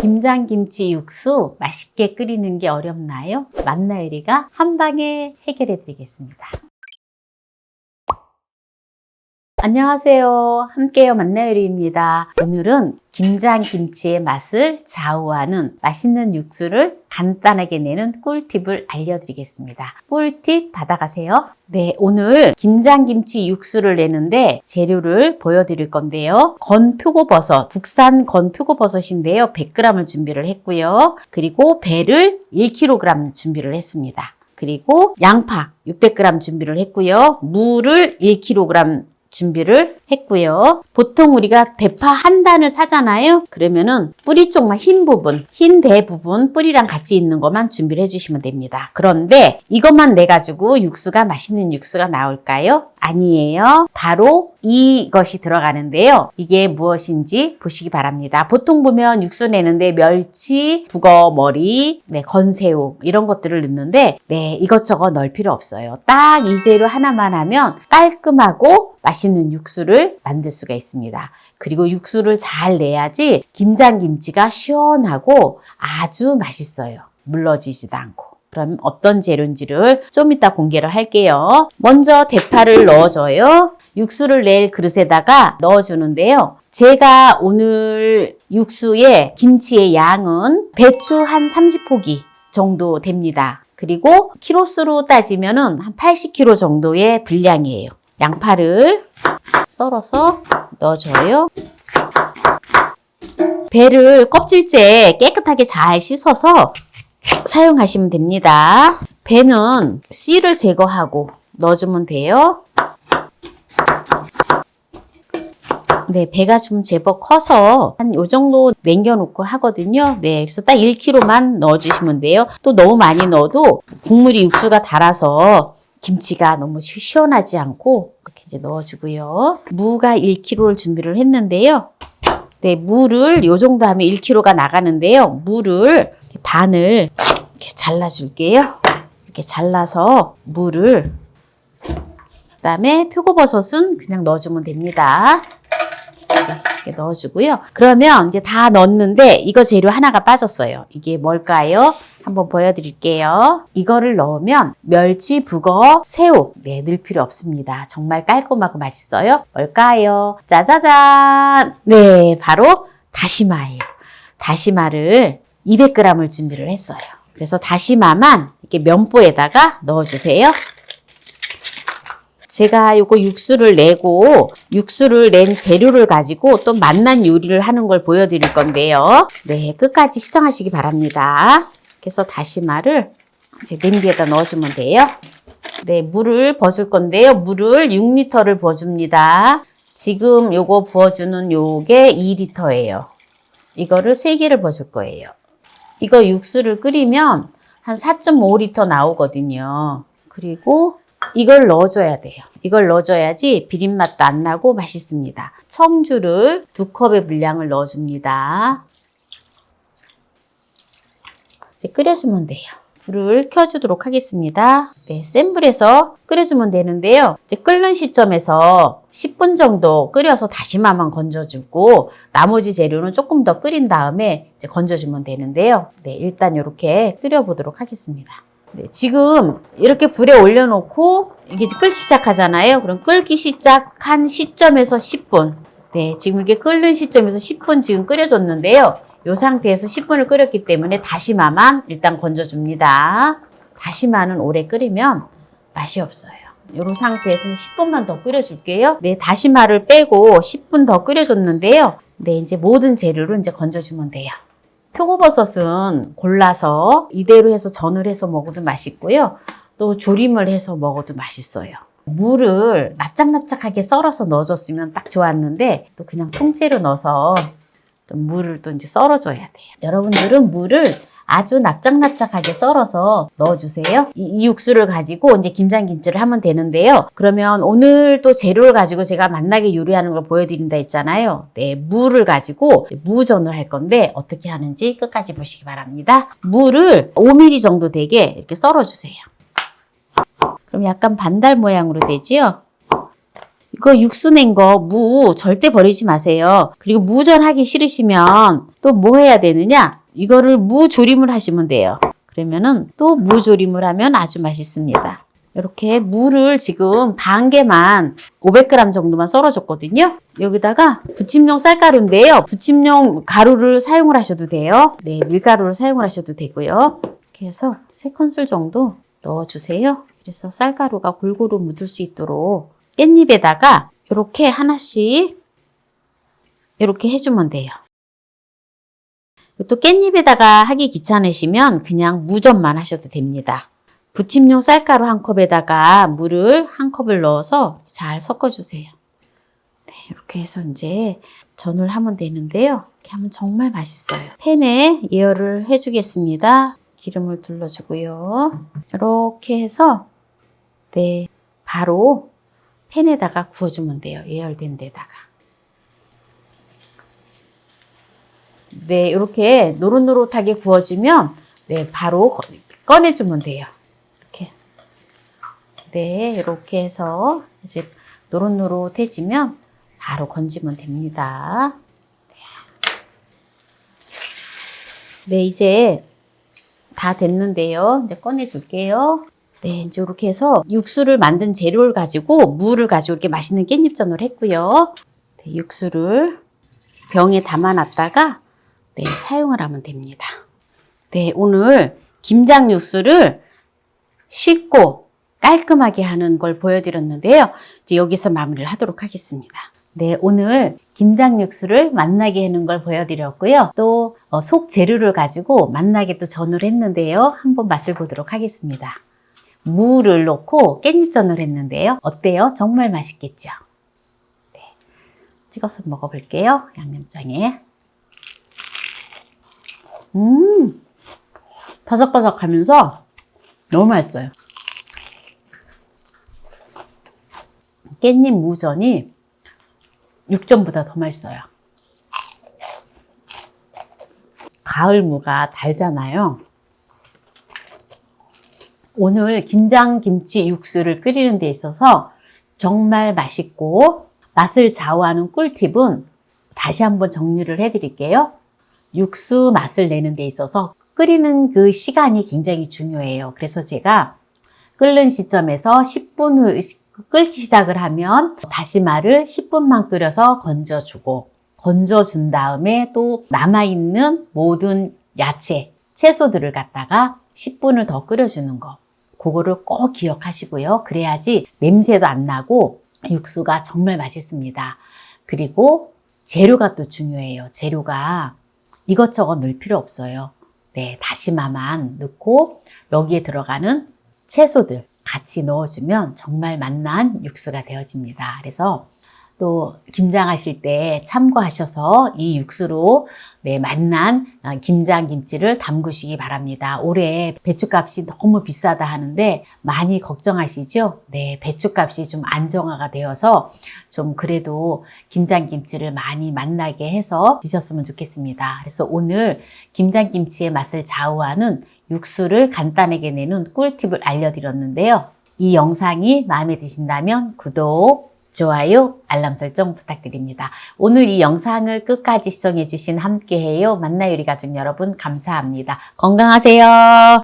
김장김치 육수 맛있게 끓이는 게 어렵나요? 만나요리가 한 방에 해결해 드리겠습니다. 안녕하세요. 함께요 만나요리입니다. 오늘은 김장김치의 맛을 좌우하는 맛있는 육수를 간단하게 내는 꿀팁을 알려드리겠습니다. 꿀팁 받아가세요. 네, 오늘 김장김치 육수를 내는데 재료를 보여드릴 건데요. 건표고버섯, 국산 건표고버섯인데요. 100g을 준비를 했고요. 그리고 배를 1kg 준비를 했습니다. 그리고 양파 600g 준비를 했고요. 무를 1kg 준비를 했고요. 보통 우리가 대파 한 단을 사잖아요. 그러면은 뿌리 쪽만 흰 부분, 흰 대 부분 뿌리랑 같이 있는 것만 준비를 해주시면 됩니다. 그런데 이것만 내가지고 육수가 맛있는 육수가 나올까요? 아니에요. 바로 이것이 들어가는데요. 이게 무엇인지 보시기 바랍니다. 보통 보면 육수 내는데 멸치, 북어 머리, 건새우 이런 것들을 넣는데 이것저것 넣을 필요 없어요. 딱 이 재료 하나만 하면 깔끔하고 맛있는 육수를 만들 수가 있습니다. 그리고 육수를 잘 내야지 김장김치가 시원하고 아주 맛있어요. 물러지지도 않고. 그럼 어떤 재료인지를 좀 이따 공개를 할게요. 먼저 대파를 넣어줘요. 육수를 낼 그릇에다가 넣어주는데요. 제가 오늘 육수에 김치의 양은 배추 한 30포기 정도 됩니다. 그리고 키로수로 따지면 한 80kg 정도의 분량이에요. 양파를 썰어서 넣어줘요. 배를 껍질째 깨끗하게 잘 씻어서 사용하시면 됩니다. 배는 씨를 제거하고 넣어주면 돼요. 배가 좀 제법 커서 한 요 정도 남겨놓고 하거든요. 그래서 딱 1kg만 넣어주시면 돼요. 또 너무 많이 넣어도 국물이 육수가 달아서 김치가 너무 시원하지 않고 그렇게 이제 넣어주고요. 무가 1kg를 준비를 했는데요. 무를 요 정도 하면 1kg가 나가는데요. 무를 반을 이렇게 잘라줄게요. 이렇게 잘라서 무를 그다음에 표고버섯은 그냥 넣어주면 됩니다. 이렇게 넣어주고요. 그러면 이제 다 넣었는데 이거 재료 하나가 빠졌어요. 이게 뭘까요? 한번 보여드릴게요. 이거를 넣으면 멸치, 북어, 새우 넣을 필요 없습니다. 정말 깔끔하고 맛있어요. 뭘까요? 짜자잔! 바로 다시마예요. 다시마를 200g을 준비를 했어요. 그래서 다시마만 이렇게 면보에다가 넣어주세요. 제가 요거 육수를 내고 육수를 낸 재료를 가지고 또 맛난 요리를 하는 걸 보여드릴 건데요. 끝까지 시청하시기 바랍니다. 그래서 다시마를 이제 냄비에다 넣어주면 돼요. 물을 부어줄 건데요. 물을 6리터를 부어줍니다. 지금 요거 부어주는 요게 2리터예요. 이거를 3개를 부어줄 거예요. 이거 육수를 끓이면 한 4.5리터 나오거든요. 그리고 이걸 넣어줘야 돼요. 이걸 넣어줘야지 비린맛도 안 나고 맛있습니다. 청주를 2컵의 분량을 넣어줍니다. 이제 끓여주면 돼요. 불을 켜주도록 하겠습니다. 센 불에서 끓여주면 되는데요. 이제 끓는 시점에서 10분 정도 끓여서 다시마만 건져주고 나머지 재료는 조금 더 끓인 다음에 이제 건져주면 되는데요. 일단 이렇게 끓여보도록 하겠습니다. 지금 이렇게 불에 올려놓고 이게 끓기 시작하잖아요. 그럼 끓기 시작한 시점에서 10분. 지금 이렇게 끓는 시점에서 10분 지금 끓여줬는데요. 이 상태에서 10분을 끓였기 때문에 다시마만 일단 건져줍니다. 다시마는 오래 끓이면 맛이 없어요. 이 상태에서는 10분만 더 끓여줄게요. 다시마를 빼고 10분 더 끓여줬는데요. 이제 모든 재료를 이제 건져주면 돼요. 표고버섯은 골라서 이대로 해서 전을 해서 먹어도 맛있고요. 또 조림을 해서 먹어도 맛있어요. 무를 납작납작하게 썰어서 넣어줬으면 딱 좋았는데 또 그냥 통째로 넣어서 또 무를 또 이제 썰어줘야 돼요. 여러분들은 무를 아주 납작납작하게 썰어서 넣어주세요. 이 육수를 가지고 이제 김장김치를 하면 되는데요. 그러면 오늘 또 재료를 가지고 제가 맛나게 요리하는 걸 보여드린다 했잖아요. 무를 가지고 무전을 할 건데 어떻게 하는지 끝까지 보시기 바랍니다. 무를 5mm 정도 되게 이렇게 썰어주세요. 그럼 약간 반달 모양으로 되지요? 이거 육수 낸 거 무 절대 버리지 마세요. 그리고 무전하기 싫으시면 또 뭐 해야 되느냐? 이거를 무조림을 하시면 돼요. 그러면은 또 무조림을 하면 아주 맛있습니다. 이렇게 무를 지금 반 개만 500g 정도만 썰어줬거든요. 여기다가 부침용 쌀가루인데요. 부침용 가루를 사용을 하셔도 돼요. 네, 밀가루를 사용을 하셔도 되고요. 이렇게 해서 3큰술 정도 넣어주세요. 그래서 쌀가루가 골고루 묻을 수 있도록 깻잎에다가 이렇게 하나씩 이렇게 해주면 돼요. 또 깻잎에다가 하기 귀찮으시면 그냥 무전만 하셔도 됩니다. 부침용 쌀가루 1컵에다가 물을 1컵을 넣어서 잘 섞어주세요. 네, 이렇게 해서 이제 전을 하면 되는데요. 이렇게 하면 정말 맛있어요. 팬에 예열을 해주겠습니다. 기름을 둘러주고요. 이렇게 해서 네, 바로 팬에다가 구워주면 돼요. 예열된 데다가. 네, 이렇게 노릇노릇하게 구워주면 네, 바로 꺼내주면 돼요. 이렇게. 네, 이렇게 해서 이제 노릇노릇해지면 바로 건지면 됩니다. 네, 이제 다 됐는데요. 이제 꺼내줄게요. 네, 이제 이렇게 해서 육수를 만든 재료를 가지고 무를 가지고 이렇게 맛있는 깻잎전을 했고요. 네, 육수를 병에 담아놨다가 네, 사용을 하면 됩니다. 네, 오늘 김장 육수를 쉽고 깔끔하게 하는 걸 보여드렸는데요. 이제 여기서 마무리를 하도록 하겠습니다. 네, 오늘 김장 육수를 맛나게 하는 걸 보여드렸고요. 또 속 재료를 가지고 맛나게 또 전을 했는데요. 한번 맛을 보도록 하겠습니다. 무를 넣고 깻잎전을 했는데요. 어때요? 정말 맛있겠죠? 네, 찍어서 먹어볼게요. 양념장에. 바삭바삭하면서 너무 맛있어요. 깻잎 무전이 육전보다 더 맛있어요. 가을 무가 달잖아요. 오늘 김장김치 육수를 끓이는 데 있어서 정말 맛있고 맛을 좌우하는 꿀팁은 다시 한번 정리를 해드릴게요. 육수 맛을 내는 데 있어서 끓이는 그 시간이 굉장히 중요해요. 그래서 제가 끓는 시점에서 10분 후 끓기 시작을 하면 다시마를 10분만 끓여서 건져주고 건져준 다음에 또 남아있는 모든 야채, 채소들을 갖다가 10분을 더 끓여주는 거. 그거를 꼭 기억하시고요. 그래야지 냄새도 안 나고 육수가 정말 맛있습니다. 그리고 재료가 또 중요해요. 재료가 이것저것 넣을 필요 없어요. 네, 다시마만 넣고 여기에 들어가는 채소들 같이 넣어주면 정말 맛난 육수가 되어집니다. 그래서 또 김장하실 때 참고하셔서 이 육수로 네, 맛난 김장김치를 담그시기 바랍니다. 올해 배추값이 너무 비싸다 하는데 많이 걱정하시죠? 네, 배추값이 좀 안정화가 되어서 좀 그래도 김장김치를 많이 맛나게 해서 드셨으면 좋겠습니다. 그래서 오늘 김장김치의 맛을 좌우하는 육수를 간단하게 내는 꿀팁을 알려드렸는데요. 이 영상이 마음에 드신다면 구독, 좋아요, 알람 설정 부탁드립니다. 오늘 이 영상을 끝까지 시청해주신 함께해요 만나요리 가족 여러분 감사합니다. 건강하세요.